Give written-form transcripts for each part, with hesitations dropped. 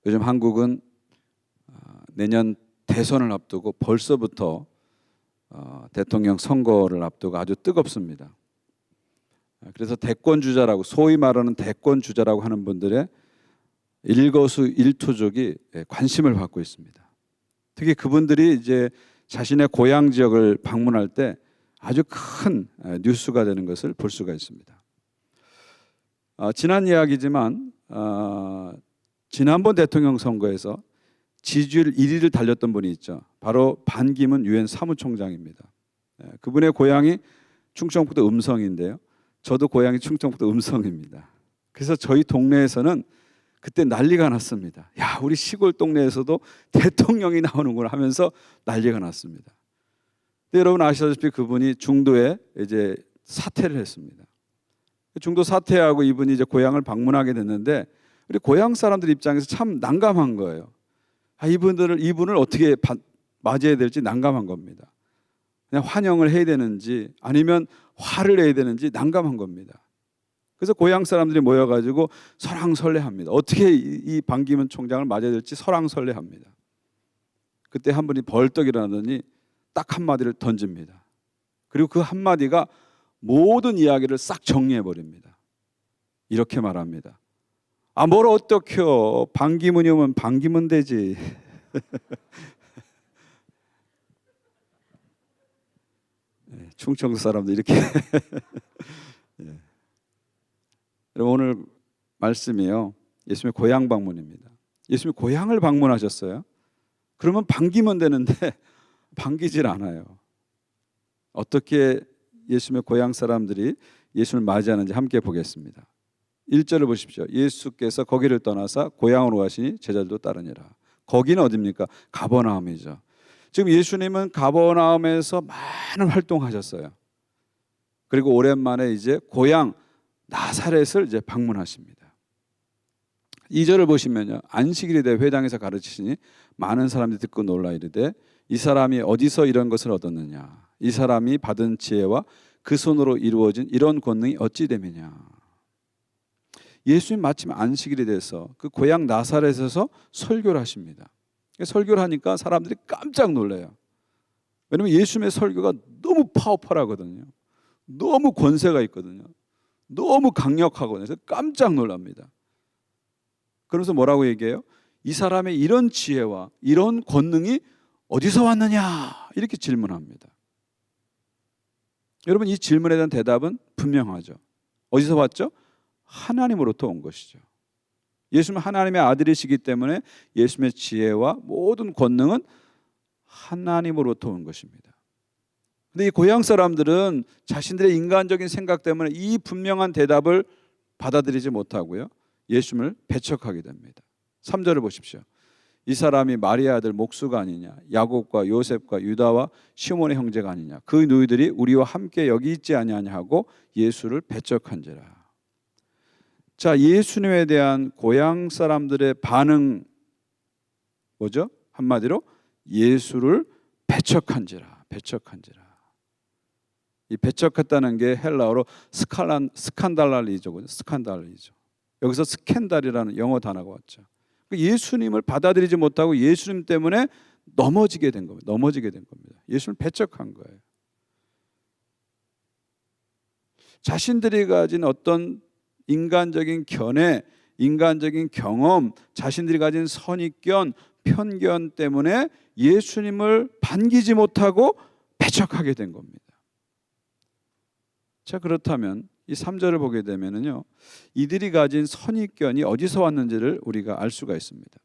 요즘 한국은 내년 대선을 앞두고 벌써부터 대통령 선거를 앞두고 아주 뜨겁습니다. 그래서 대권주자라고, 소위 말하는 대권주자라고 하는 분들의 일거수일투족이 관심을 받고 있습니다. 특히 그분들이 이제 자신의 고향 지역을 방문할 때 아주 큰 뉴스가 되는 것을 볼 수가 있습니다. 지난 이야기지만 지난번 대통령 선거에서 지지율 1위를 달렸던 분이 있죠. 바로 반기문 유엔 사무총장입니다. 그분의 고향이 충청북도 음성인데요. 저도 고향이 충청북도 음성입니다. 그래서 저희 동네에서는 그때 난리가 났습니다. 야, 우리 시골 동네에서도 대통령이 나오는구나 하면서 난리가 났습니다. 근데 여러분 아시다시피 그분이 중도에 이제 사퇴를 했습니다. 중도 사퇴하고 이분이 이제 고향을 방문하게 됐는데 우리 고향 사람들 입장에서 참 난감한 거예요. 이분을 어떻게 맞이해야 될지 난감한 겁니다. 그냥 환영을 해야 되는지 아니면 화를 내야 되는지 난감한 겁니다. 그래서 고향 사람들이 모여가지고 설왕설래합니다. 어떻게 이 반기문 총장을 맞아야 될지 설왕설래합니다. 그때 한 분이 벌떡 일어나더니 딱 한마디를 던집니다. 그리고 그 한마디가 모든 이야기를 싹 정리해버립니다. 이렇게 말합니다. 뭘 어떡해요. 반기문이 오면 반기문 되지. 충청도 사람도 이렇게 여러분 오늘 말씀이요, 예수님의 고향 방문입니다. 예수님이 고향을 방문하셨어요. 그러면 반기면 되는데 반기질 않아요. 어떻게 예수님의 고향 사람들이 예수님을 맞이하는지 함께 보겠습니다. 1절을 보십시오. 예수께서 거기를 떠나사 고향으로 가시니 제자들도 따르니라. 거기는 어디입니까? 가버나움이죠. 지금 예수님은 가버나움에서 많은 활동하셨어요. 그리고 오랜만에 이제 고향 나사렛을 이제 방문하십니다. 2절을 보시면요, 안식일에 대해 회당에서 가르치시니 많은 사람들이 듣고 놀라 이르되 이 사람이 어디서 이런 것을 얻었느냐? 이 사람이 받은 지혜와 그 손으로 이루어진 이런 권능이 어찌 됨이냐? 예수님 마침 안식일에 대해서 그 고향 나사렛에서 설교를 하십니다. 설교를 하니까 사람들이 깜짝 놀라요. 왜냐하면 예수님의 설교가 너무 파워풀하거든요. 너무 권세가 있거든요. 너무 강력하거든요. 그래서 깜짝 놀랍니다. 그러면서 뭐라고 얘기해요? 이 사람의 이런 지혜와 이런 권능이 어디서 왔느냐? 이렇게 질문합니다. 여러분 이 질문에 대한 대답은 분명하죠. 어디서 왔죠? 하나님으로부터 온 것이죠. 예수님은 하나님의 아들이시기 때문에 예수님의 지혜와 모든 권능은 하나님으로부터 온 것입니다. 근데 이 고향 사람들은 자신들의 인간적인 생각 때문에 이 분명한 대답을 받아들이지 못하고요, 예수님을 배척하게 됩니다. 3절을 보십시오. 이 사람이 마리아 아들 목수가 아니냐? 야곱과 요셉과 유다와 시몬의 형제가 아니냐? 그 누이들이 우리와 함께 여기 있지 아니하냐 하고 예수를 배척한지라. 자, 예수님에 대한 고향 사람들의 반응 뭐죠? 한마디로 예수를 배척한지라. 이 배척했다는 게 헬라어로 스칸달리죠. 여기서 스캔달이라는 영어 단어가 왔죠. 예수님을 받아들이지 못하고 예수님 때문에 넘어지게 된 겁니다. 예수님을 배척한 거예요. 자신들이 가진 어떤 인간적인 견해, 인간적인 경험, 자신들이 가진 선입견, 편견 때문에 예수님을 반기지 못하고 배척하게 된 겁니다. 자, 그렇다면 이 3절을 보게 되면은요, 이들이 가진 선입견이 어디서 왔는지를 우리가 알 수가 있습니다.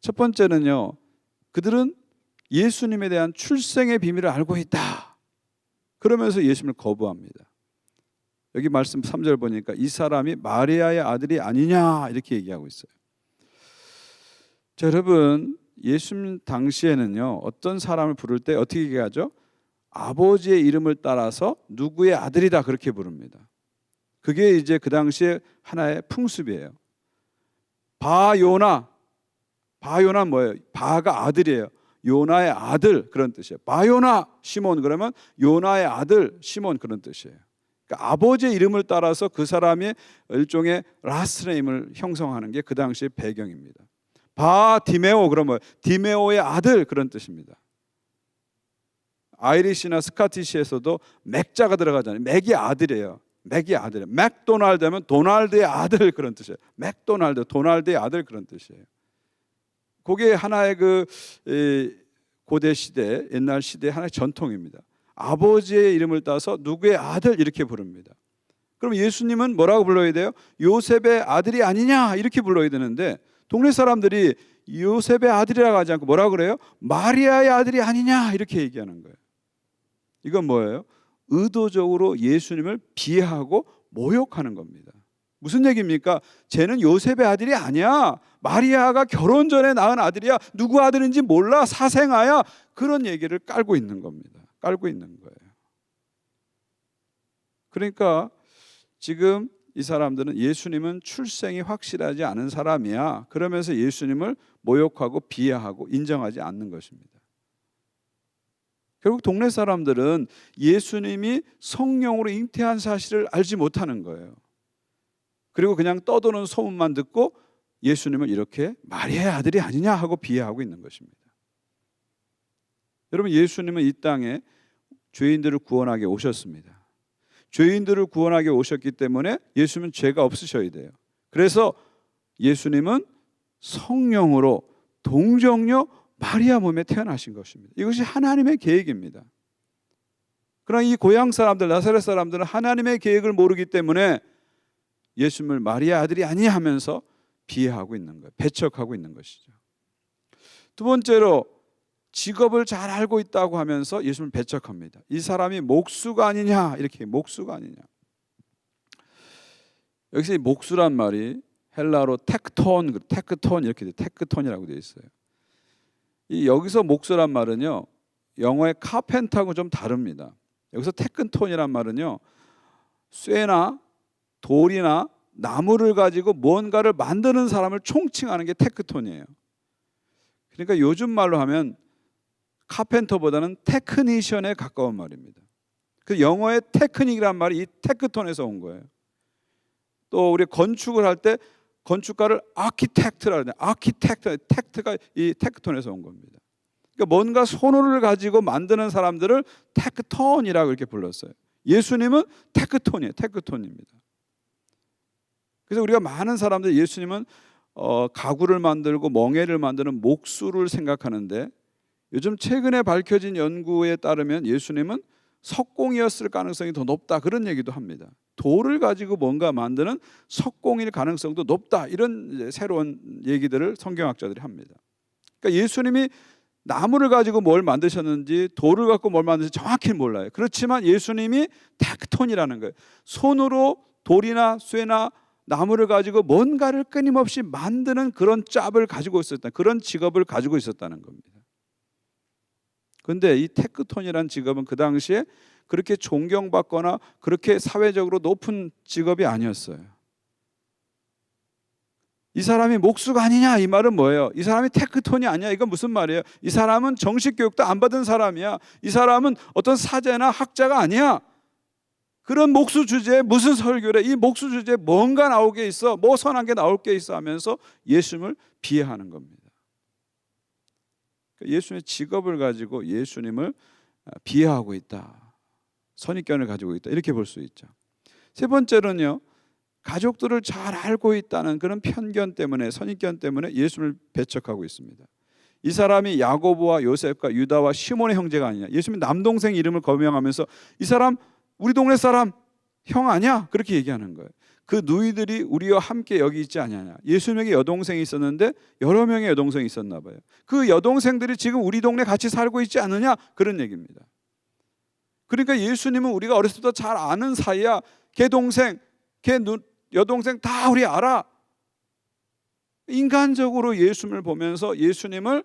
첫 번째는요, 그들은 예수님에 대한 출생의 비밀을 알고 있다. 그러면서 예수님을 거부합니다. 여기 말씀 3절 보니까 이 사람이 마리아의 아들이 아니냐 이렇게 얘기하고 있어요. 자, 여러분 예수님 당시에는요, 어떤 사람을 부를 때 어떻게 얘기하죠? 아버지의 이름을 따라서 누구의 아들이다 그렇게 부릅니다. 그게 이제 그 당시에 하나의 풍습이에요. 바요나는 뭐예요? 바가 아들이에요. 요나의 아들 그런 뜻이에요. 바요나 시몬 그러면 요나의 아들 시몬 그런 뜻이에요. 그러니까 아버지의 이름을 따라서 그 사람의 일종의 라스트 네임을 형성하는 게 그 당시의 배경입니다. 바디메오, 그러면 디메오의 아들, 그런 뜻입니다. 아이리시나 스카티시에서도 맥자가 들어가잖아요. 맥이 아들이에요. 맥이 아들이에요. 맥도날드면 도날드의 아들, 그런 뜻이에요. 맥도날드, 도날드의 아들, 그런 뜻이에요. 그게 하나의 고대 시대, 옛날 시대의 하나의 전통입니다. 아버지의 이름을 따서 누구의 아들 이렇게 부릅니다. 그럼 예수님은 뭐라고 불러야 돼요? 요셉의 아들이 아니냐 이렇게 불러야 되는데, 동네 사람들이 요셉의 아들이라고 하지 않고 뭐라고 그래요? 마리아의 아들이 아니냐 이렇게 얘기하는 거예요. 이건 뭐예요? 의도적으로 예수님을 비하하고 모욕하는 겁니다. 무슨 얘기입니까? 쟤는 요셉의 아들이 아니야. 마리아가 결혼 전에 낳은 아들이야. 누구 아들인지 몰라. 사생아야. 그런 얘기를 깔고 있는 겁니다. 깔고 있는 거예요. 그러니까 지금 이 사람들은 예수님은 출생이 확실하지 않은 사람이야, 그러면서 예수님을 모욕하고 비하하고 인정하지 않는 것입니다. 결국 동네 사람들은 예수님이 성령으로 잉태한 사실을 알지 못하는 거예요. 그리고 그냥 떠도는 소문만 듣고 예수님을 이렇게 마리아의 아들이 아니냐 하고 비하하고 있는 것입니다. 여러분, 예수님은 이 땅에 죄인들을 구원하게 오셨습니다. 죄인들을 구원하게 오셨기 때문에 예수님은 죄가 없으셔야 돼요. 그래서 예수님은 성령으로 동정녀 마리아 몸에 태어나신 것입니다. 이것이 하나님의 계획입니다. 그러나 이 고향 사람들, 나사렛 사람들은 하나님의 계획을 모르기 때문에 예수님을 마리아 아들이 아니냐 하면서 비하하고 있는 거예요. 배척하고 있는 것이죠. 두 번째로, 직업을 잘 알고 있다고 하면서 예수님을 배척합니다. 이 사람이 목수가 아니냐, 이렇게 목수가 아니냐. 여기서 이 목수란 말이 헬라로 테크톤 이렇게 돼, 테크톤이라고 되어 있어요. 이 여기서 목수란 말은요, 영어의 카펜터하고 좀 다릅니다. 여기서 테크톤이란 말은요, 쇠나 돌이나 나무를 가지고 뭔가를 만드는 사람을 총칭하는 게 테크톤이에요. 그러니까 요즘 말로 하면 카펜터보다는 테크니션에 가까운 말입니다. 그 영어의 테크닉이란 말이 이 테크톤에서 온 거예요. 또 우리 건축을 할 때 건축가를 아키텍트라 그러잖아요. 텍트가 이 테크톤에서 온 겁니다. 그러니까 뭔가 손을 가지고 만드는 사람들을 테크톤이라고 이렇게 불렀어요. 예수님은 테크톤이에요. 테크톤입니다. 그래서 우리가 많은 사람들 예수님은 가구를 만들고 멍에를 만드는 목수를 생각하는데, 요즘 최근에 밝혀진 연구에 따르면 예수님은 석공이었을 가능성이 더 높다, 그런 얘기도 합니다. 돌을 가지고 뭔가 만드는 석공일 가능성도 높다, 이런 새로운 얘기들을 성경학자들이 합니다. 그러니까 예수님이 나무를 가지고 뭘 만드셨는지, 돌을 갖고 뭘 만드는지 정확히 몰라요. 그렇지만 예수님이 테크톤이라는 거예요. 손으로 돌이나 쇠나 나무를 가지고 뭔가를 끊임없이 만드는 그런 짭을 가지고 있었다, 그런 직업을 가지고 있었다는 겁니다. 그런데 이 테크톤이라는 직업은 그 당시에 그렇게 존경받거나 그렇게 사회적으로 높은 직업이 아니었어요. 이 사람이 목수가 아니냐, 이 말은 뭐예요? 이 사람이 테크톤이 아니야, 이건 무슨 말이에요? 이 사람은 정식 교육도 안 받은 사람이야. 이 사람은 어떤 사제나 학자가 아니야. 그런 목수 주제에 무슨 설교래? 이 목수 주제에 뭔가 나올 게 있어, 뭐 선한 게 나올 게 있어 하면서 예수님을 비하하는 겁니다. 예수님의 직업을 가지고 예수님을 비하하고 있다, 선입견을 가지고 있다, 이렇게 볼 수 있죠. 세 번째로는요, 가족들을 잘 알고 있다는 그런 편견 때문에, 선입견 때문에 예수님을 배척하고 있습니다. 이 사람이 야고보와 요셉과 유다와 시몬의 형제가 아니냐, 예수님 남동생 이름을 거명하면서 이 사람 우리 동네 사람 형 아니야, 그렇게 얘기하는 거예요. 그 누이들이 우리와 함께 여기 있지 않냐냐. 예수님에게 여동생이 있었는데 여러 명의 여동생이 있었나 봐요. 그 여동생들이 지금 우리 동네 같이 살고 있지 않느냐, 그런 얘기입니다. 그러니까 예수님은 우리가 어렸을 때부터 잘 아는 사이야. 걔 동생, 걔 여동생 다 우리 알아. 인간적으로 예수님을 보면서 예수님을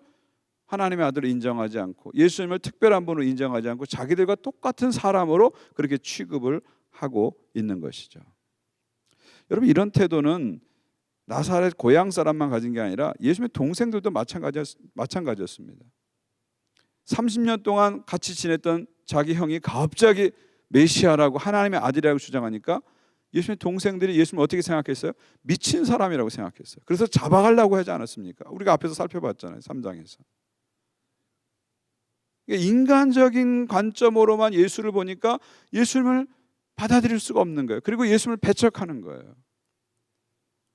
하나님의 아들을 인정하지 않고, 예수님을 특별한 분으로 인정하지 않고 자기들과 똑같은 사람으로 그렇게 취급을 하고 있는 것이죠. 여러분, 이런 태도는 나사렛 고향 사람만 가진 게 아니라 예수님의 동생들도 마찬가지였습니다. 30년 동안 같이 지냈던 자기 형이 갑자기 메시아라고 하나님의 아들이라고 주장하니까 예수님의 동생들이 예수님을 어떻게 생각했어요? 미친 사람이라고 생각했어요. 그래서 잡아가려고 하지 않았습니까? 우리가 앞에서 살펴봤잖아요. 3장에서. 인간적인 관점으로만 예수를 보니까 예수님을 받아들일 수가 없는 거예요. 그리고 예수님을 배척하는 거예요.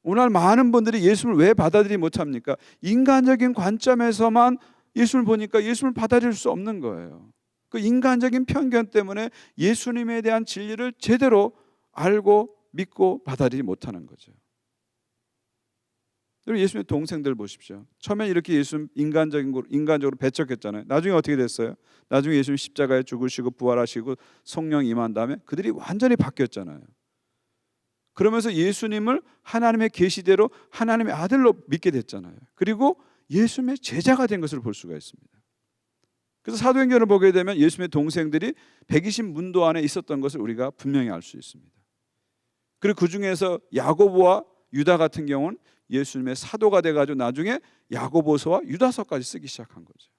오늘 많은 분들이 예수님을 왜 받아들이지 못합니까? 인간적인 관점에서만 예수님을 보니까 예수님을 받아들일 수 없는 거예요. 그 인간적인 편견 때문에 예수님에 대한 진리를 제대로 알고 믿고 받아들이지 못하는 거죠. 여러분, 예수님의 동생들 보십시오. 처음에 이렇게 예수님 인간적으로 배척했잖아요. 나중에 어떻게 됐어요? 나중에 예수님 십자가에 죽으시고 부활하시고 성령 임한 다음에 그들이 완전히 바뀌었잖아요. 그러면서 예수님을 하나님의 계시대로 하나님의 아들로 믿게 됐잖아요. 그리고 예수님의 제자가 된 것을 볼 수가 있습니다. 그래서 사도행전을 보게 되면 예수님의 동생들이 120문도 안에 있었던 것을 우리가 분명히 알 수 있습니다. 그리고 그 중에서 야고보와 유다 같은 경우는 예수님의 사도가 돼가지고 나중에 야고보서와 유다서까지 쓰기 시작한 거죠.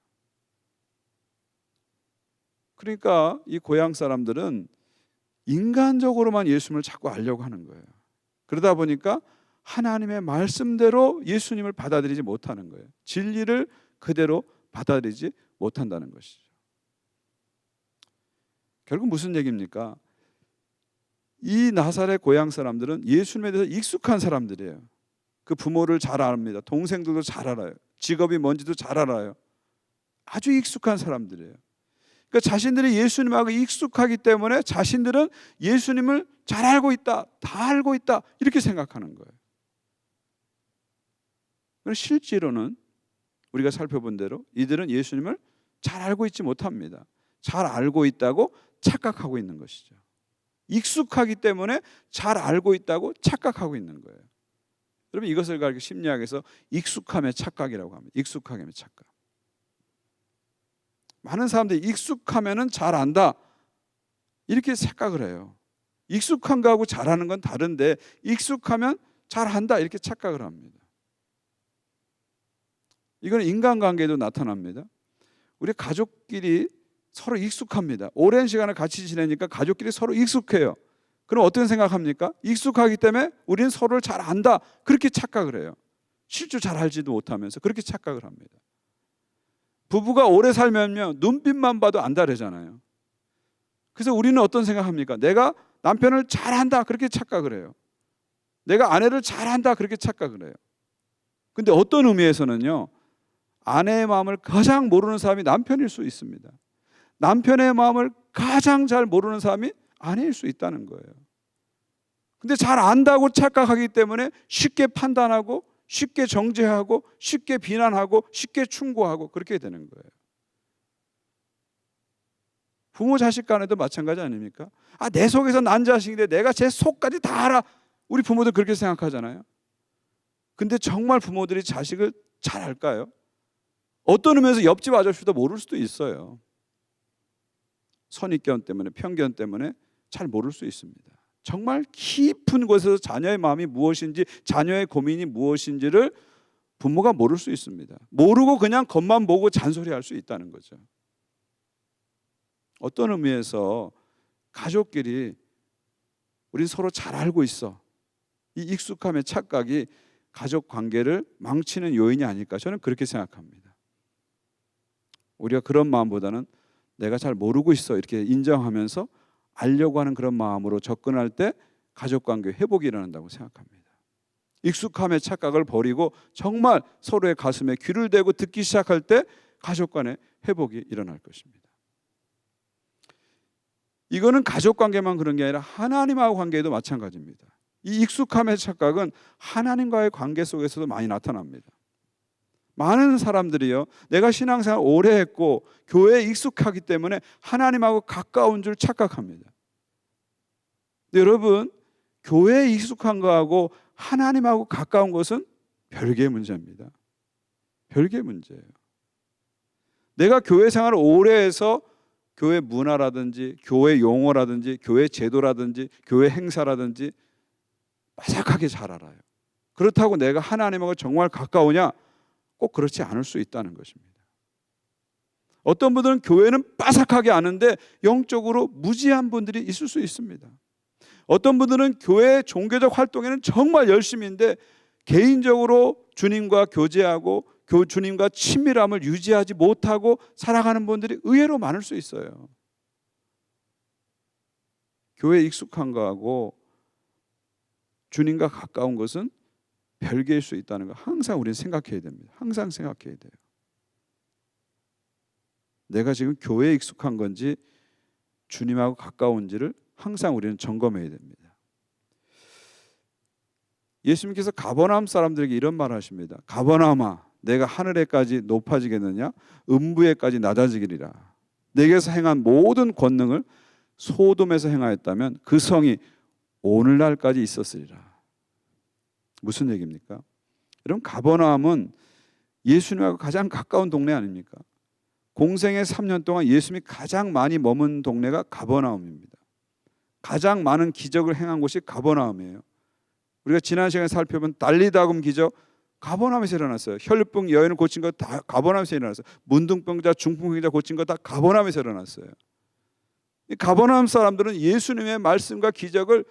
그러니까 이 고향 사람들은 인간적으로만 예수님을 자꾸 알려고 하는 거예요. 그러다 보니까 하나님의 말씀대로 예수님을 받아들이지 못하는 거예요. 진리를 그대로 받아들이지 못한다는 것이죠. 결국 무슨 얘기입니까? 이 나사렛 고향 사람들은 예수님에 대해서 익숙한 사람들이에요. 그 부모를 잘 압니다. 동생들도 잘 알아요. 직업이 뭔지도 잘 알아요. 아주 익숙한 사람들이에요. 그러니까 자신들이 예수님하고 익숙하기 때문에 자신들은 예수님을 잘 알고 있다, 다 알고 있다 이렇게 생각하는 거예요. 실제로는 우리가 살펴본 대로 이들은 예수님을 잘 알고 있지 못합니다. 잘 알고 있다고 착각하고 있는 것이죠. 익숙하기 때문에 잘 알고 있다고 착각하고 있는 거예요. 여러분, 이것을 가리켜 심리학에서 익숙함의 착각이라고 합니다. 익숙함의 착각. 많은 사람들이 익숙하면은 잘 안다 이렇게 착각을 해요. 익숙한 거하고 잘하는 건 다른데 익숙하면 잘한다 이렇게 착각을 합니다. 이건 인간관계에도 나타납니다. 우리 가족끼리 서로 익숙합니다. 오랜 시간을 같이 지내니까 가족끼리 서로 익숙해요. 그럼 어떤 생각합니까? 익숙하기 때문에 우리는 서로를 잘 안다 그렇게 착각을 해요. 실제 잘 알지도 못하면서 그렇게 착각을 합니다. 부부가 오래 살면요 눈빛만 봐도 안다 그러잖아요. 그래서 우리는 어떤 생각합니까? 내가 남편을 잘 안다 그렇게 착각을 해요. 내가 아내를 잘 안다 그렇게 착각을 해요. 근데 어떤 의미에서는요 아내의 마음을 가장 모르는 사람이 남편일 수 있습니다. 남편의 마음을 가장 잘 모르는 사람이 아내일 수 있다는 거예요. 근데 잘 안다고 착각하기 때문에 쉽게 판단하고 쉽게 정죄하고 쉽게 비난하고 쉽게 충고하고 그렇게 되는 거예요. 부모 자식 간에도 마찬가지 아닙니까? 내 속에서 난 자식인데 내가 제 속까지 다 알아. 우리 부모들 그렇게 생각하잖아요. 근데 정말 부모들이 자식을 잘 알까요? 어떤 의미에서 옆집 아저씨도 모를 수도 있어요. 선입견 때문에 편견 때문에 잘 모를 수 있습니다. 정말 깊은 곳에서 자녀의 마음이 무엇인지 자녀의 고민이 무엇인지를 부모가 모를 수 있습니다. 모르고 그냥 겉만 보고 잔소리할 수 있다는 거죠. 어떤 의미에서 가족끼리 우린 서로 잘 알고 있어. 이 익숙함의 착각이 가족 관계를 망치는 요인이 아닐까 저는 그렇게 생각합니다. 우리가 그런 마음보다는 내가 잘 모르고 있어 이렇게 인정하면서 알려고 하는 그런 마음으로 접근할 때 가족관계 회복이 일어난다고 생각합니다. 익숙함의 착각을 버리고 정말 서로의 가슴에 귀를 대고 듣기 시작할 때 가족 간의 회복이 일어날 것입니다. 이거는 가족관계만 그런 게 아니라 하나님하고 관계에도 마찬가지입니다. 이 익숙함의 착각은 하나님과의 관계 속에서도 많이 나타납니다. 많은 사람들이요 내가 신앙생활 오래 했고 교회에 익숙하기 때문에 하나님하고 가까운 줄 착각합니다. 근데 여러분 교회에 익숙한 거하고 하나님하고 가까운 것은 별개의 문제입니다. 별개의 문제예요. 내가 교회 생활을 오래 해서 교회 문화라든지 교회 용어라든지 교회 제도라든지 교회 행사라든지 빠삭하게 잘 알아요. 그렇다고 내가 하나님하고 정말 가까우냐? 꼭 그렇지 않을 수 있다는 것입니다. 어떤 분들은 교회는 빠삭하게 아는데 영적으로 무지한 분들이 있을 수 있습니다. 어떤 분들은 교회 종교적 활동에는 정말 열심인데 개인적으로 주님과 교제하고 주님과 친밀함을 유지하지 못하고 살아가는 분들이 의외로 많을 수 있어요. 교회에 익숙한 거하고 주님과 가까운 것은 별개일 수 있다는 거 항상 우리는 생각해야 됩니다. 항상 생각해야 돼요. 내가 지금 교회에 익숙한 건지 주님하고 가까운지를 항상 우리는 점검해야 됩니다. 예수님께서 가버나움 사람들에게 이런 말을 하십니다. 가버나움아, 내가 하늘에까지 높아지겠느냐? 음부에까지 낮아지기리라. 내게서 행한 모든 권능을 소돔에서 행하였다면 그 성이 오늘날까지 있었으리라. 무슨 얘기입니까? 여러분, 가버나움은 예수님하고 가장 가까운 동네 아닙니까? 공생의 3년 동안 예수님이 가장 많이 머문 동네가 가버나움입니다. 가장 많은 기적을 행한 곳이 가버나움이에요. 우리가 지난 시간에 살펴본 달리다금 기적, 가버나움에서 일어났어요. 혈병 여인을 고친 거 다 가버나움에서 일어났어요. 문둥병자, 중풍병자 고친 거 다 가버나움에서 일어났어요. 이 가버나움 사람들은 예수님의 말씀과 기적을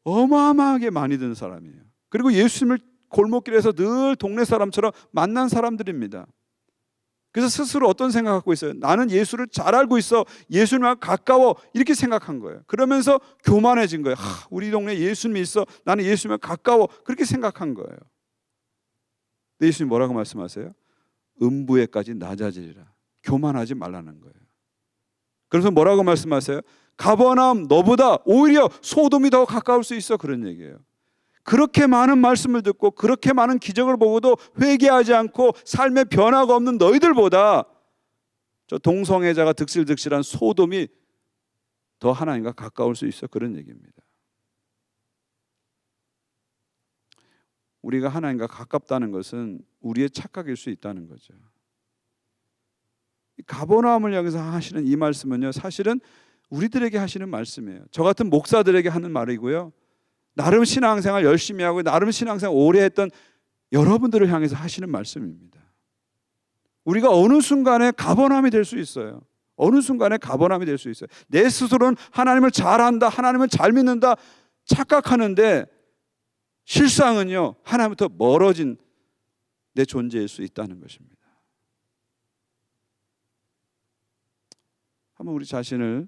어마어마하게 많이 듣는 사람이에요. 그리고 예수님을 골목길에서 늘 동네 사람처럼 만난 사람들입니다. 그래서 스스로 어떤 생각 갖고 있어요? 나는 예수를 잘 알고 있어. 예수님과 가까워. 이렇게 생각한 거예요. 그러면서 교만해진 거예요. 우리 동네에 예수님이 있어. 나는 예수님과 가까워. 그렇게 생각한 거예요. 근데 예수님 뭐라고 말씀하세요? 음부에까지 낮아지리라. 교만하지 말라는 거예요. 그래서 뭐라고 말씀하세요? 가버나움 너보다 오히려 소돔이 더 가까울 수 있어. 그런 얘기예요. 그렇게 많은 말씀을 듣고 그렇게 많은 기적을 보고도 회개하지 않고 삶의 변화가 없는 너희들보다 저 동성애자가 득실득실한 소돔이 더 하나님과 가까울 수 있어. 그런 얘기입니다. 우리가 하나님과 가깝다는 것은 우리의 착각일 수 있다는 거죠. 가버나움을 향해서 하시는 이 말씀은요, 사실은 우리들에게 하시는 말씀이에요. 저 같은 목사들에게 하는 말이고요, 나름 신앙생활 열심히 하고 나름 신앙생활 오래 했던 여러분들을 향해서 하시는 말씀입니다. 우리가 어느 순간에 가버나움이 될 수 있어요. 어느 순간에 가버나움이 될 수 있어요. 내 스스로는 하나님을 잘 안다, 하나님을 잘 믿는다 착각하는데 실상은요, 하나님부터 멀어진 내 존재일 수 있다는 것입니다. 한번 우리 자신을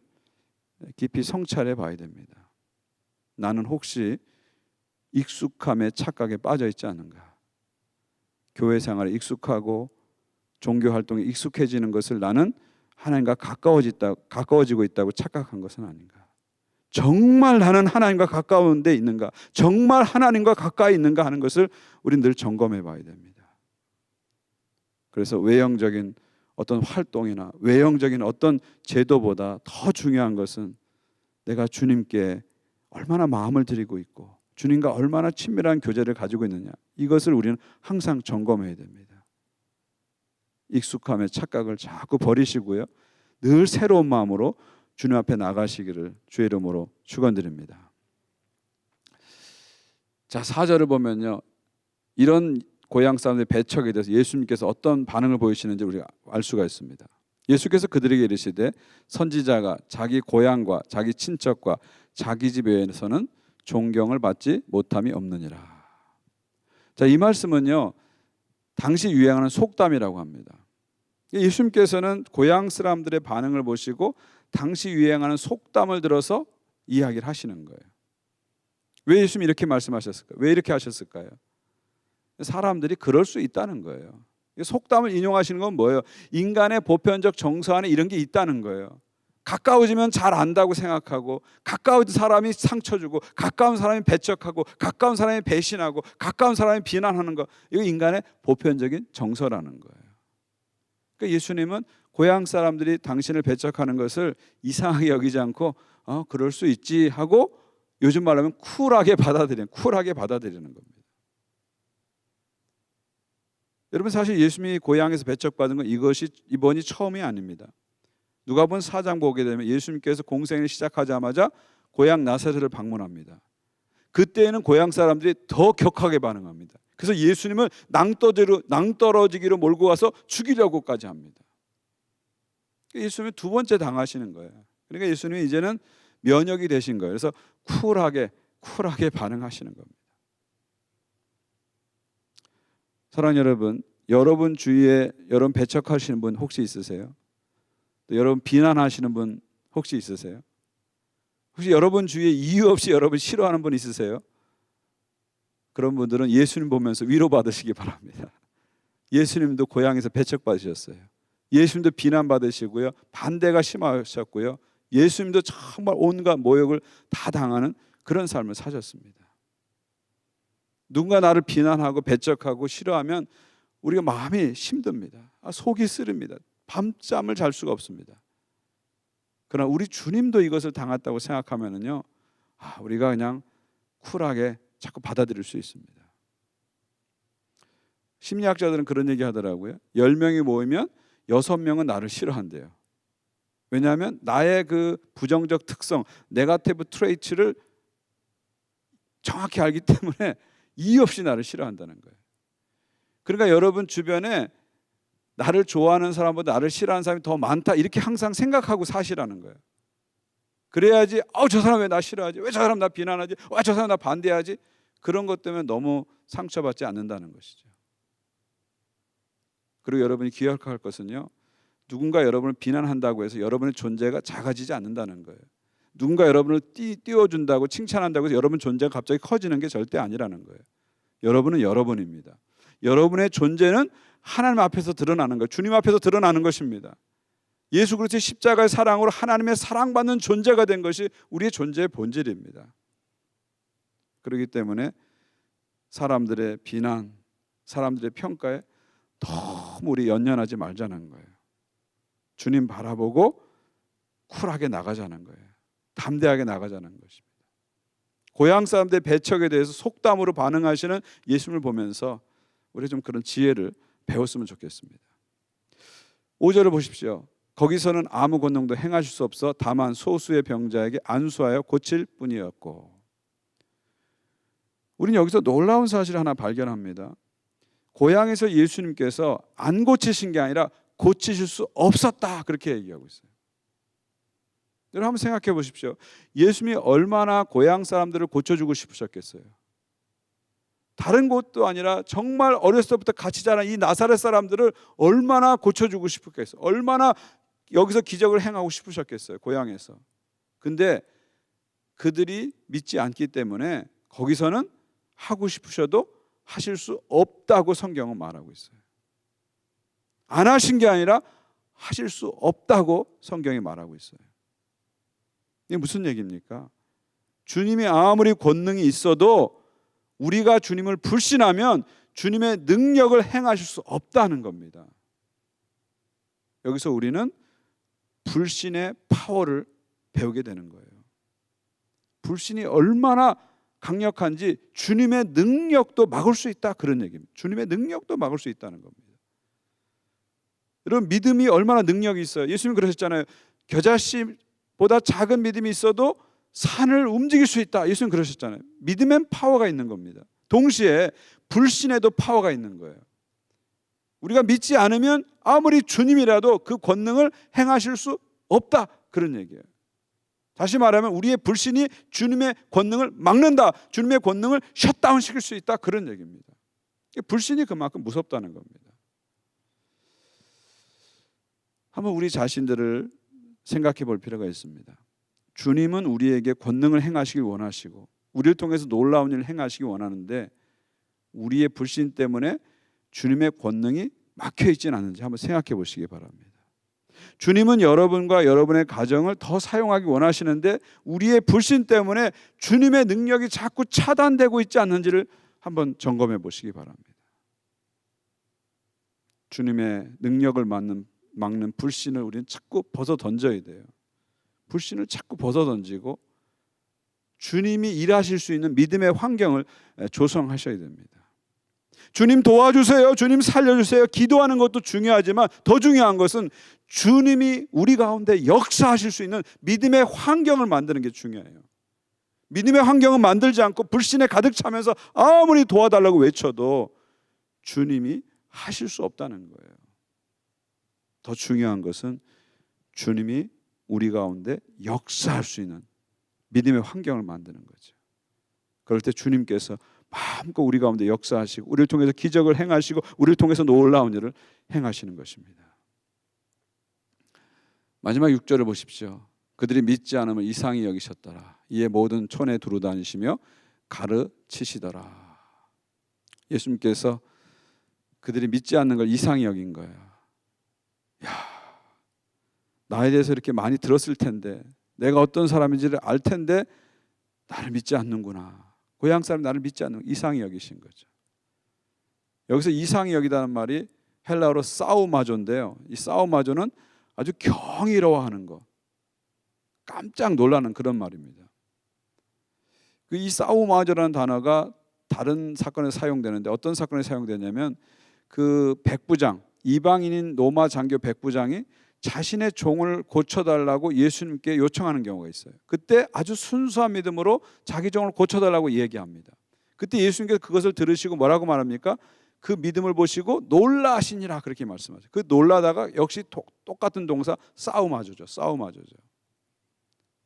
깊이 성찰해 봐야 됩니다. 나는 혹시 익숙함의 착각에 빠져 있지 않은가? 교회 생활에 익숙하고 종교 활동에 익숙해지는 것을 나는 하나님과 가까워지고 있다고 착각한 것은 아닌가? 정말 나는 하나님과 가까운 데 있는가? 정말 하나님과 가까이 있는가 하는 것을 우리는 늘 점검해 봐야 됩니다. 그래서 외형적인 어떤 활동이나 외형적인 어떤 제도보다 더 중요한 것은 내가 주님께 얼마나 마음을 드리고 있고 주님과 얼마나 친밀한 교제를 가지고 있느냐, 이것을 우리는 항상 점검해야 됩니다. 익숙함의 착각을 자꾸 버리시고요, 늘 새로운 마음으로 주님 앞에 나가시기를 주의 이름으로 축원드립니다. 자, 4절을 보면요, 이런 고향 사람들의 배척에 대해서 예수님께서 어떤 반응을 보이시는지 우리가 알 수가 있습니다. 예수께서 그들에게 이르시되 선지자가 자기 고향과 자기 친척과 자기 집 외에서는 존경을 받지 못함이 없느니라. 자, 이 말씀은요, 당시 유행하는 속담이라고 합니다. 예수님께서는 고향 사람들의 반응을 보시고 당시 유행하는 속담을 들어서 이야기를 하시는 거예요. 왜 예수님이 이렇게 말씀하셨을까요? 왜 이렇게 하셨을까요? 사람들이 그럴 수 있다는 거예요. 속담을 인용하시는 건 뭐예요? 인간의 보편적 정서 안에 이런 게 있다는 거예요. 가까워지면 잘 안다고 생각하고, 가까운 사람이 상처 주고, 가까운 사람이 배척하고, 가까운 사람이 배신하고, 가까운 사람이 비난하는 거, 이거 인간의 보편적인 정서라는 거예요. 그러니까 예수님은 고향 사람들이 당신을 배척하는 것을 이상하게 여기지 않고 그럴 수 있지 하고, 요즘 말하면 쿨하게 받아들이는 겁니다. 여러분, 사실 예수님이 고향에서 배척받은 건 이번이 처음이 아닙니다. 누가복음 4장 보게 되면 예수님께서 공생을 시작하자마자 고향 나사렛을 방문합니다. 그때에는 고향 사람들이 더 격하게 반응합니다. 그래서 예수님을 낭떠러지기로 몰고 가서 죽이려고까지 합니다. 예수님이 두 번째 당하시는 거예요. 그러니까 예수님이 이제는 면역이 되신 거예요. 그래서 쿨하게 쿨하게 반응하시는 겁니다. 사랑하는 여러분, 여러분 주위에 여러분 배척하시는 분 혹시 있으세요? 또 여러분 비난하시는 분 혹시 있으세요? 혹시 여러분 주위에 이유 없이 여러분 싫어하는 분 있으세요? 그런 분들은 예수님 보면서 위로받으시기 바랍니다. 예수님도 고향에서 배척받으셨어요. 예수님도 비난받으시고요, 반대가 심하셨고요, 예수님도 정말 온갖 모욕을 다 당하는 그런 삶을 사셨습니다. 누군가 나를 비난하고 배척하고 싫어하면 우리가 마음이 힘듭니다. 속이 쓰립니다. 밤잠을 잘 수가 없습니다. 그러나 우리 주님도 이것을 당했다고 생각하면은요, 우리가 그냥 쿨하게 자꾸 받아들일 수 있습니다. 심리학자들은 그런 얘기 하더라고요. 10명이 모이면 6명은 나를 싫어한대요. 왜냐하면 나의 그 부정적 특성, 네거티브 트레이트를 정확히 알기 때문에 이유 없이 나를 싫어한다는 거예요. 그러니까 여러분 주변에 나를 좋아하는 사람보다 나를 싫어하는 사람이 더 많다, 이렇게 항상 생각하고 사시라는 거예요. 그래야지 저 사람 왜 나 싫어하지? 왜 저 사람 나 비난하지? 왜 저 사람 나 반대하지? 그런 것 때문에 너무 상처받지 않는다는 것이죠. 그리고 여러분이 기억할 것은요, 누군가 여러분을 비난한다고 해서 여러분의 존재가 작아지지 않는다는 거예요. 누군가 여러분을 띄워준다고 칭찬한다고 해서 여러분 존재가 갑자기 커지는 게 절대 아니라는 거예요. 여러분은 여러분입니다. 여러분의 존재는 하나님 앞에서 드러나는 거예요. 주님 앞에서 드러나는 것입니다. 예수 그리스도의 십자가의 사랑으로 하나님의 사랑받는 존재가 된 것이 우리의 존재의 본질입니다. 그렇기 때문에 사람들의 비난, 사람들의 평가에 너무 우리 연연하지 말자는 거예요. 주님 바라보고 쿨하게 나가자는 거예요. 담대하게 나가자는 것입니다. 고향 사람들의 배척에 대해서 속담으로 반응하시는 예수님을 보면서 우리 좀 그런 지혜를 배웠으면 좋겠습니다. 5절을 보십시오. 거기서는 아무 권능도 행하실 수 없어 다만 소수의 병자에게 안수하여 고칠 뿐이었고. 우리는 여기서 놀라운 사실을 하나 발견합니다. 고향에서 예수님께서 안 고치신 게 아니라 고치실 수 없었다, 그렇게 얘기하고 있어요. 여러분 한번 생각해 보십시오. 예수님이 얼마나 고향 사람들을 고쳐주고 싶으셨겠어요. 다른 곳도 아니라 정말 어렸을 때부터 같이 자란 이 나사렛 사람들을 얼마나 고쳐주고 싶었겠어요. 얼마나 여기서 기적을 행하고 싶으셨겠어요, 고향에서. 근데 그들이 믿지 않기 때문에 거기서는 하고 싶으셔도 하실 수 없다고 성경은 말하고 있어요. 안 하신 게 아니라 하실 수 없다고 성경이 말하고 있어요. 이게 무슨 얘기입니까? 주님이 아무리 권능이 있어도 우리가 주님을 불신하면 주님의 능력을 행하실 수 없다는 겁니다. 여기서 우리는 불신의 파워를 배우게 되는 거예요. 불신이 얼마나 강력한지 주님의 능력도 막을 수 있다, 그런 얘기입니다. 주님의 능력도 막을 수 있다는 겁니다. 여러분, 믿음이 얼마나 능력이 있어요. 예수님 그러셨잖아요. 겨자씨보다 작은 믿음이 있어도 산을 움직일 수 있다. 예수님 그러셨잖아요. 믿음엔 파워가 있는 겁니다. 동시에 불신에도 파워가 있는 거예요. 우리가 믿지 않으면 아무리 주님이라도 그 권능을 행하실 수 없다, 그런 얘기예요. 다시 말하면 우리의 불신이 주님의 권능을 막는다, 주님의 권능을 셧다운 시킬 수 있다, 그런 얘기입니다. 불신이 그만큼 무섭다는 겁니다. 한번 우리 자신들을 생각해 볼 필요가 있습니다. 주님은 우리에게 권능을 행하시길 원하시고 우리를 통해서 놀라운 일을 행하시길 원하는데 우리의 불신 때문에 주님의 권능이 막혀 있지는 않은지 한번 생각해 보시기 바랍니다. 주님은 여러분과 여러분의 가정을 더 사용하기 원하시는데 우리의 불신 때문에 주님의 능력이 자꾸 차단되고 있지 않는지를 한번 점검해 보시기 바랍니다. 주님의 능력을 막는 불신을 우리는 자꾸 벗어 던져야 돼요. 불신을 자꾸 벗어 던지고 주님이 일하실 수 있는 믿음의 환경을 조성하셔야 됩니다. 주님 도와주세요, 주님 살려주세요, 기도하는 것도 중요하지만 더 중요한 것은 주님이 우리 가운데 역사하실 수 있는 믿음의 환경을 만드는 게 중요해요. 믿음의 환경을 만들지 않고 불신에 가득 차면서 아무리 도와달라고 외쳐도 주님이 하실 수 없다는 거예요. 더 중요한 것은 주님이 우리 가운데 역사할 수 있는 믿음의 환경을 만드는 거죠. 그럴 때 주님께서 마음껏 우리 가운데 역사하시고 우리를 통해서 기적을 행하시고 우리를 통해서 놀라운 일을 행하시는 것입니다. 마지막 6절을 보십시오. 그들이 믿지 않음을 이상히 여기셨더라. 이에 모든 촌에 두루 다니시며 가르치시더라. 예수님께서 그들이 믿지 않는 걸 이상히 여긴 거예요. 야, 나에 대해서 이렇게 많이 들었을 텐데, 내가 어떤 사람인지를 알 텐데 나를 믿지 않는구나. 고향 사람이 나를 믿지 않는, 이상히 여기신 거죠. 여기서 이상히 여기다는 말이 헬라어로 사우마조인데요. 이 사우마조는 아주 경이로워하는 것, 깜짝 놀라는 그런 말입니다. 이 사우마조라는 단어가 다른 사건에 사용되는데, 어떤 사건에 사용되냐면 그 백부장, 이방인인 로마 장교 백부장이 자신의 종을 고쳐달라고 예수님께 요청하는 경우가 있어요. 그때 아주 순수한 믿음으로 자기 종을 고쳐달라고 얘기합니다. 그때 예수님께서 그것을 들으시고 뭐라고 말합니까? 그 믿음을 보시고 놀라시니라, 그렇게 말씀하죠. 그 놀라다가 역시 똑같은 동사 싸우마조죠. 싸우마조죠.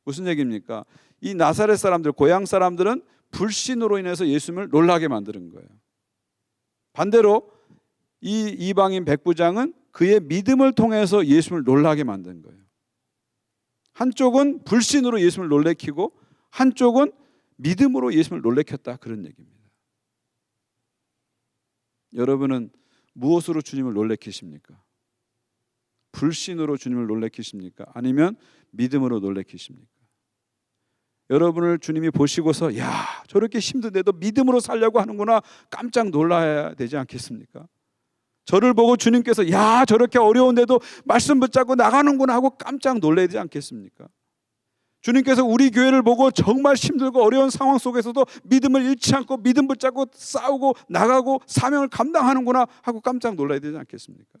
무슨 얘기입니까? 이 나사렛 사람들, 고향 사람들은 불신으로 인해서 예수님을 놀라게 만드는 거예요. 반대로 이 이방인 백부장은 그의 믿음을 통해서 예수님을 놀라게 만든 거예요. 한쪽은 불신으로 예수님을 놀래키고 한쪽은 믿음으로 예수님을 놀래켰다, 그런 얘기입니다. 여러분은 무엇으로 주님을 놀래키십니까? 불신으로 주님을 놀래키십니까? 아니면 믿음으로 놀래키십니까? 여러분을 주님이 보시고서 야, 저렇게 힘든데도 믿음으로 살려고 하는구나, 깜짝 놀라야 되지 않겠습니까? 저를 보고 주님께서 야, 저렇게 어려운데도 말씀 붙잡고 나가는구나 하고 깜짝 놀라야 되지 않겠습니까? 주님께서 우리 교회를 보고 정말 힘들고 어려운 상황 속에서도 믿음을 잃지 않고 믿음 붙잡고 싸우고 나가고 사명을 감당하는구나 하고 깜짝 놀라야 되지 않겠습니까?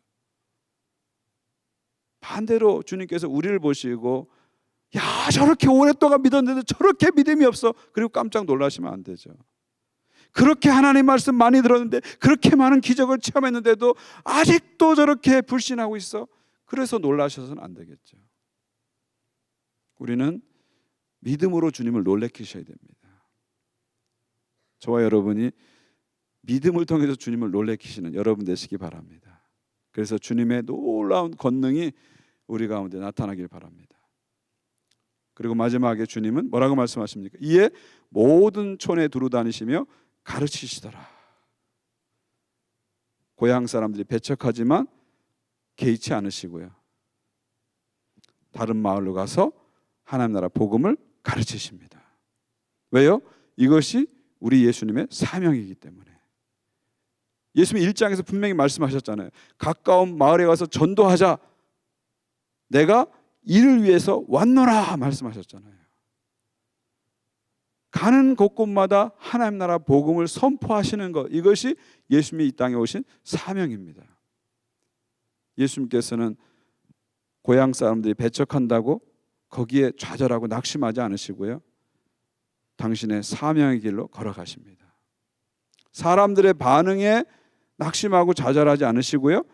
반대로 주님께서 우리를 보시고 야, 저렇게 오랫동안 믿었는데 저렇게 믿음이 없어, 그리고 깜짝 놀라시면 안 되죠. 그렇게 하나님 말씀 많이 들었는데 그렇게 많은 기적을 체험했는데도 아직도 저렇게 불신하고 있어, 그래서 놀라셔서는 안 되겠죠. 우리는 믿음으로 주님을 놀래키셔야 됩니다. 저와 여러분이 믿음을 통해서 주님을 놀래키시는 여러분 되시기 바랍니다. 그래서 주님의 놀라운 권능이 우리 가운데 나타나길 바랍니다. 그리고 마지막에 주님은 뭐라고 말씀하십니까? 이에 모든 촌에 두루 다니시며 가르치시더라. 고향 사람들이 배척하지만 개의치 않으시고요, 다른 마을로 가서 하나님 나라 복음을 가르치십니다. 왜요? 이것이 우리 예수님의 사명이기 때문에. 예수님 1장에서 분명히 말씀하셨잖아요. 가까운 마을에 가서 전도하자, 내가 이를 위해서 왔노라 말씀하셨잖아요. 가는 곳곳마다 하나님 나라 복음을 선포하시는 것, 이것이 예수님이 이 땅에 오신 사명입니다. 예수님께서는 고향 사람들이 배척한다고 거기에 좌절하고 낙심하지 않으시고요, 당신의 사명의 길로 걸어가십니다. 사람들의 반응에 낙심하고 좌절하지 않으시고요,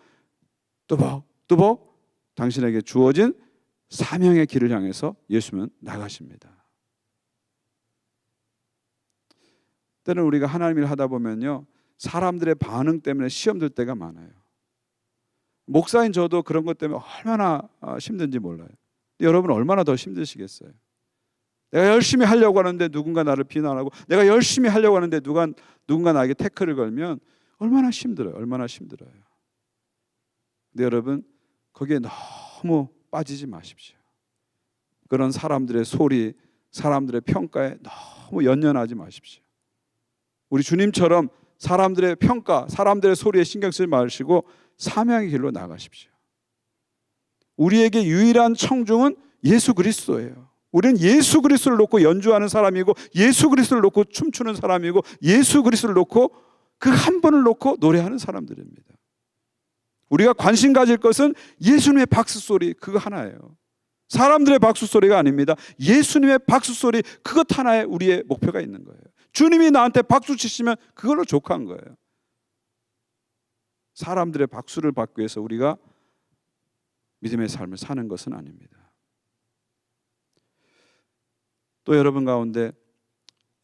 뚜벅뚜벅 당신에게 주어진 사명의 길을 향해서 예수님은 나가십니다. 때는 우리가 하나님 일 하다 보면요, 사람들의 반응 때문에 시험 들 때가 많아요. 목사인 저도 그런 것 때문에 얼마나 힘든지 몰라요. 여러분 얼마나 더 힘드시겠어요? 내가 열심히 하려고 하는데 누군가 나를 비난하고, 내가 열심히 하려고 하는데 누군가 나에게 태클을 걸면 얼마나 힘들어요. 얼마나 힘들어요. 근데 여러분 거기에 너무 빠지지 마십시오. 그런 사람들의 소리, 사람들의 평가에 너무 연연하지 마십시오. 우리 주님처럼 사람들의 평가, 사람들의 소리에 신경 쓰지 마시고 사명의 길로 나가십시오. 우리에게 유일한 청중은 예수 그리스도예요. 우리는 예수 그리스도를 놓고 연주하는 사람이고, 예수 그리스도를 놓고 춤추는 사람이고, 예수 그리스도를 놓고 그 한 분을 놓고 노래하는 사람들입니다. 우리가 관심 가질 것은 예수님의 박수 소리, 그거 하나예요. 사람들의 박수 소리가 아닙니다. 예수님의 박수 소리, 그것 하나에 우리의 목표가 있는 거예요. 주님이 나한테 박수 치시면 그걸로 족한 거예요. 사람들의 박수를 받기 위해서 우리가 믿음의 삶을 사는 것은 아닙니다. 또 여러분 가운데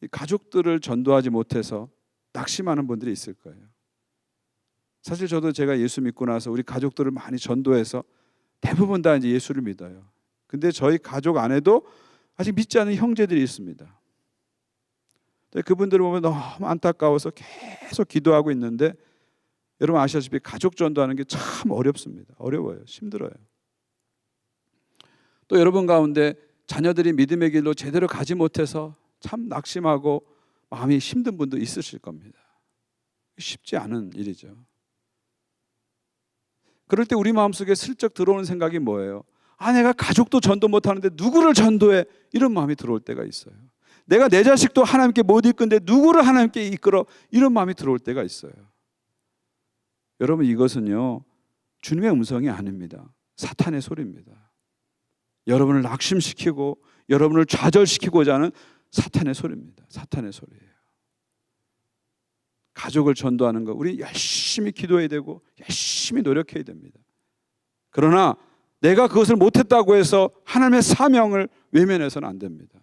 이 가족들을 전도하지 못해서 낙심하는 분들이 있을 거예요. 사실 저도 제가 예수 믿고 나서 우리 가족들을 많이 전도해서 대부분 다 이제 예수를 믿어요. 근데 저희 가족 안에도 아직 믿지 않는 형제들이 있습니다. 그분들을 보면 너무 안타까워서 계속 기도하고 있는데, 여러분 아시다시피 가족 전도하는 게 참 어렵습니다. 어려워요. 힘들어요. 또 여러분 가운데 자녀들이 믿음의 길로 제대로 가지 못해서 참 낙심하고 마음이 힘든 분도 있으실 겁니다. 쉽지 않은 일이죠. 그럴 때 우리 마음속에 슬쩍 들어오는 생각이 뭐예요? 내가 가족도 전도 못하는데 누구를 전도해? 이런 마음이 들어올 때가 있어요. 내가 내 자식도 하나님께 못 이끄는데 누구를 하나님께 이끌어? 이런 마음이 들어올 때가 있어요. 여러분, 이것은요 주님의 음성이 아닙니다. 사탄의 소리입니다. 여러분을 낙심시키고 여러분을 좌절시키고자 하는 사탄의 소리입니다. 사탄의 소리예요. 가족을 전도하는 거 우리 열심히 기도해야 되고 열심히 노력해야 됩니다. 그러나 내가 그것을 못했다고 해서 하나님의 사명을 외면해서는 안 됩니다.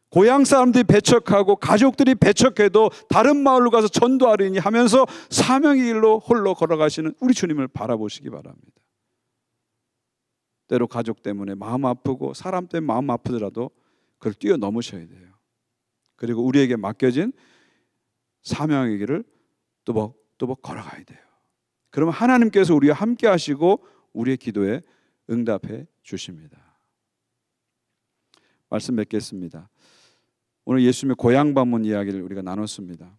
고향 사람들이 배척하고 가족들이 배척해도 다른 마을로 가서 전도하리니 하면서 사명의 길로 홀로 걸어가시는 우리 주님을 바라보시기 바랍니다. 때로 가족 때문에 마음 아프고 사람 때문에 마음 아프더라도 그걸 뛰어넘으셔야 돼요. 그리고 우리에게 맡겨진 사명의 길을 또박또박 걸어가야 돼요. 그러면 하나님께서 우리와 함께 하시고 우리의 기도에 응답해 주십니다. 말씀 맺겠습니다. 오늘 예수님의 고향 방문 이야기를 우리가 나눴습니다.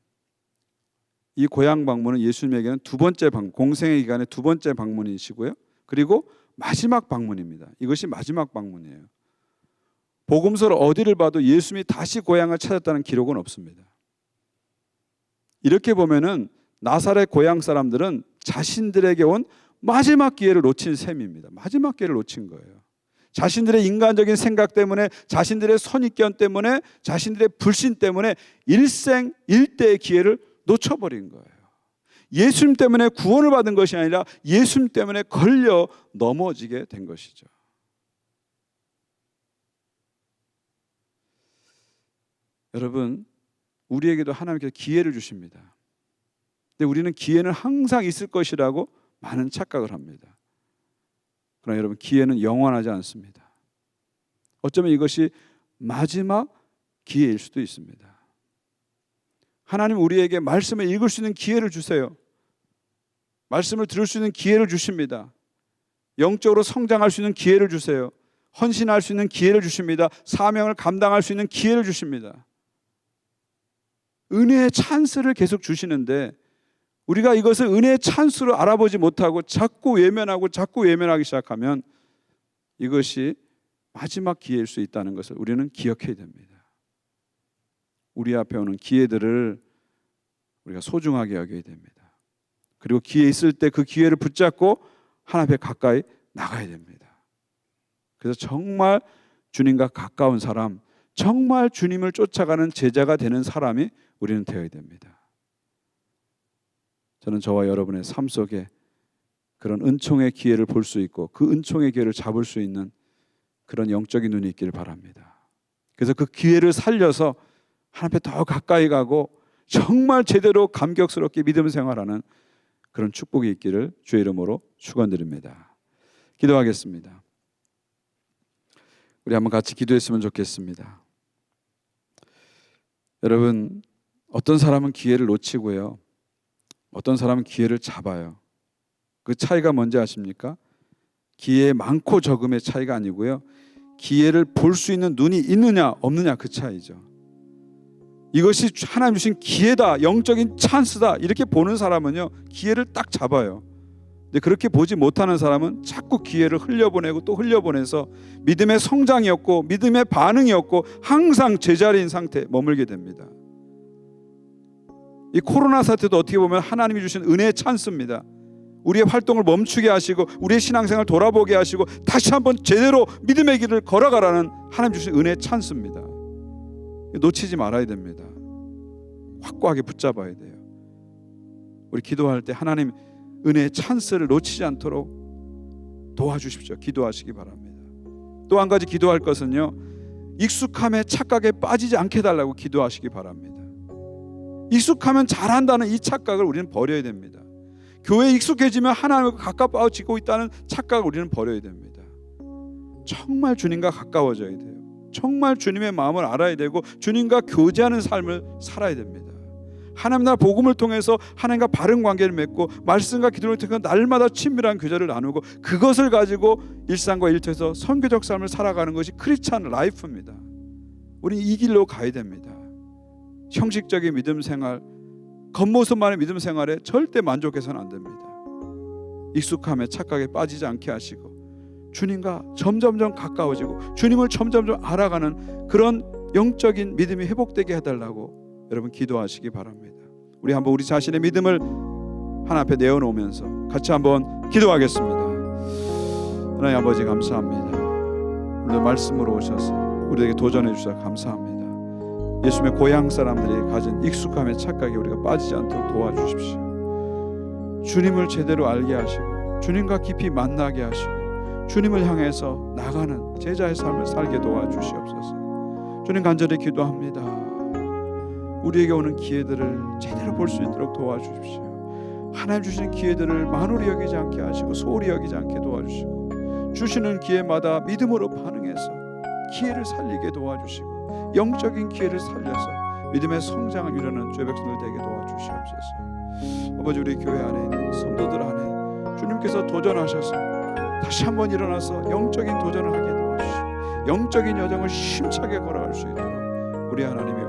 이 고향 방문은 예수님에게는 두 번째 방문, 공생의 기간의 두 번째 방문이시고요. 그리고 마지막 방문입니다. 이것이 마지막 방문이에요. 복음서를 어디를 봐도 예수님이 다시 고향을 찾았다는 기록은 없습니다. 이렇게 보면은 나사렛 고향 사람들은 자신들에게 온 마지막 기회를 놓친 셈입니다. 마지막 기회를 놓친 거예요. 자신들의 인간적인 생각 때문에, 자신들의 선입견 때문에, 자신들의 불신 때문에 일생 일대의 기회를 놓쳐버린 거예요. 예수님 때문에 구원을 받은 것이 아니라 예수님 때문에 걸려 넘어지게 된 것이죠. 여러분, 우리에게도 하나님께서 기회를 주십니다. 근데 우리는 기회는 항상 있을 것이라고 많은 착각을 합니다. 그러나 여러분, 기회는 영원하지 않습니다. 어쩌면 이것이 마지막 기회일 수도 있습니다. 하나님 우리에게 말씀을 읽을 수 있는 기회를 주세요. 말씀을 들을 수 있는 기회를 주십니다. 영적으로 성장할 수 있는 기회를 주세요. 헌신할 수 있는 기회를 주십니다. 사명을 감당할 수 있는 기회를 주십니다. 은혜의 찬스를 계속 주시는데 우리가 이것을 은혜의 찬스로 알아보지 못하고 자꾸 외면하기 시작하면 이것이 마지막 기회일 수 있다는 것을 우리는 기억해야 됩니다. 우리 앞에 오는 기회들을 우리가 소중하게 여겨야 됩니다. 그리고 기회 있을 때 그 기회를 붙잡고 하나님 앞에 가까이 나가야 됩니다. 그래서 정말 주님과 가까운 사람, 정말 주님을 쫓아가는 제자가 되는 사람이 우리는 되어야 됩니다. 저는 저와 여러분의 삶 속에 그런 은총의 기회를 볼 수 있고 그 은총의 기회를 잡을 수 있는 그런 영적인 눈이 있기를 바랍니다. 그래서 그 기회를 살려서 하나님 앞에 더 가까이 가고 정말 제대로 감격스럽게 믿음 생활하는 그런 축복이 있기를 주의 이름으로 축원드립니다. 기도하겠습니다. 우리 한번 같이 기도했으면 좋겠습니다. 여러분, 어떤 사람은 기회를 놓치고요, 어떤 사람은 기회를 잡아요. 그 차이가 뭔지 아십니까? 기회 많고 적음의 차이가 아니고요, 기회를 볼 수 있는 눈이 있느냐 없느냐, 그 차이죠. 이것이 하나님 주신 기회다, 영적인 찬스다, 이렇게 보는 사람은요 기회를 딱 잡아요. 근데 그렇게 보지 못하는 사람은 자꾸 기회를 흘려보내고 또 흘려보내서 믿음의 성장이 없고 믿음의 반응이 없고 항상 제자리인 상태에 머물게 됩니다. 이 코로나 사태도 어떻게 보면 하나님이 주신 은혜의 찬스입니다. 우리의 활동을 멈추게 하시고 우리의 신앙생활을 돌아보게 하시고 다시 한번 제대로 믿음의 길을 걸어가라는 하나님 주신 은혜의 찬스입니다. 놓치지 말아야 됩니다. 확고하게 붙잡아야 돼요. 우리 기도할 때 하나님 은혜의 찬스를 놓치지 않도록 도와주십시오. 기도하시기 바랍니다. 또 한 가지 기도할 것은요, 익숙함에 착각에 빠지지 않게 해달라고 기도하시기 바랍니다. 익숙하면 잘한다는 이 착각을 우리는 버려야 됩니다. 교회에 익숙해지면 하나님과 가까워지고 있다는 착각을 우리는 버려야 됩니다. 정말 주님과 가까워져야 돼요. 정말 주님의 마음을 알아야 되고 주님과 교제하는 삶을 살아야 됩니다. 하나님 나라 복음을 통해서 하나님과 바른 관계를 맺고 말씀과 기도를 통해서 날마다 친밀한 교제를 나누고 그것을 가지고 일상과 일터에서 선교적 삶을 살아가는 것이 크리스찬 라이프입니다. 우리는 이 길로 가야 됩니다. 형식적인 믿음 생활, 겉모습만의 믿음 생활에 절대 만족해서는 안 됩니다. 익숙함에 착각에 빠지지 않게 하시고 주님과 점점점 가까워지고 주님을 점점점 알아가는 그런 영적인 믿음이 회복되게 해달라고 여러분 기도하시기 바랍니다. 우리 한번 우리 자신의 믿음을 하나님 앞에 내어놓으면서 같이 한번 기도하겠습니다. 하나님 아버지 감사합니다. 오늘 말씀으로 오셔서 우리에게 도전해 주셔서 감사합니다. 예수님의 고향 사람들이 가진 익숙함의 착각에 우리가 빠지지 않도록 도와주십시오. 주님을 제대로 알게 하시고 주님과 깊이 만나게 하시고 주님을 향해서 나가는 제자의 삶을 살게 도와주시옵소서. 주님 간절히 기도합니다. 우리에게 오는 기회들을 제대로 볼 수 있도록 도와주십시오. 하나님 주시는 기회들을 만홀히 여기지 않게 하시고 소홀히 여기지 않게 도와주시고 주시는 기회마다 믿음으로 반응해서 기회를 살리게 도와주시고 영적인 기회를 살려서 믿음의 성장을 이루는 주의 백성들 되게 도와주시옵소서. 아버지 우리 교회 안에 있는 성도들 안에 주님께서 도전하셔서 다시 한번 일어나서 영적인 도전을 하게 도와주시고 영적인 여정을 힘차게 걸어갈 수 있도록 우리 하나님이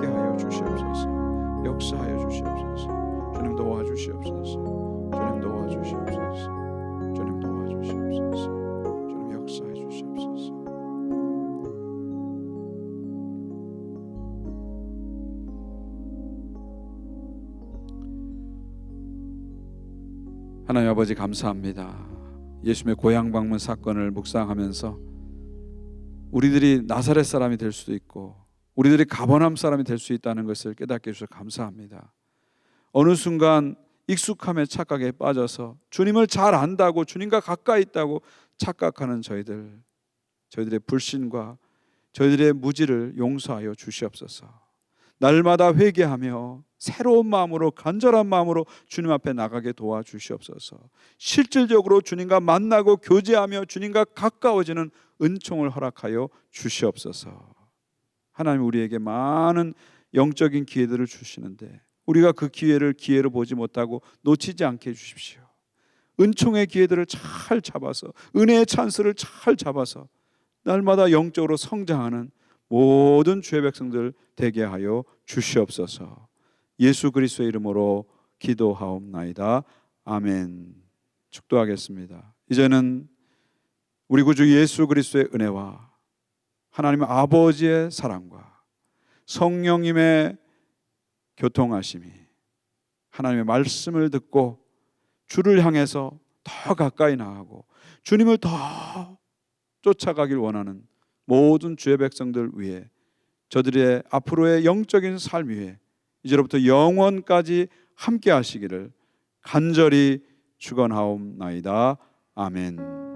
함께하여 주시옵소서. 역사하여 주시옵소서. 주님 도와주시옵소서. 주님 도와주시옵소서. 주님 도와주시옵소서. 주님 역사해 주시옵소서. 하나님 아버지 감사합니다. 예수님의 고향 방문 사건을 묵상하면서 우리들이 나사렛 사람이 될 수도 있고 우리들이 가버나움 사람이 될 수 있다는 것을 깨닫게 해주셔서 감사합니다. 어느 순간 익숙함에 착각에 빠져서 주님을 잘 안다고 주님과 가까이 있다고 착각하는 저희들의 불신과 저희들의 무지를 용서하여 주시옵소서. 날마다 회개하며 새로운 마음으로 간절한 마음으로 주님 앞에 나가게 도와주시옵소서. 실질적으로 주님과 만나고 교제하며 주님과 가까워지는 은총을 허락하여 주시옵소서. 하나님 우리에게 많은 영적인 기회들을 주시는데 우리가 그 기회로 보지 못하고 놓치지 않게 해주십시오. 은총의 기회들을 잘 잡아서 은혜의 찬스를 잘 잡아서 날마다 영적으로 성장하는 모든 주의 백성들 되게 하여 주시옵소서. 예수 그리스도의 이름으로 기도하옵나이다. 아멘. 축도하겠습니다. 이제는 우리 구주 예수 그리스도의 은혜와 하나님 아버지의 사랑과 성령님의 교통하심이 하나님의 말씀을 듣고 주를 향해서 더 가까이 나가고 주님을 더 쫓아가길 원하는 모든 주의 백성들 위해 저들의 앞으로의 영적인 삶 위에 이제로부터 영원까지 함께 하시기를 간절히 축원하옵나이다. 아멘.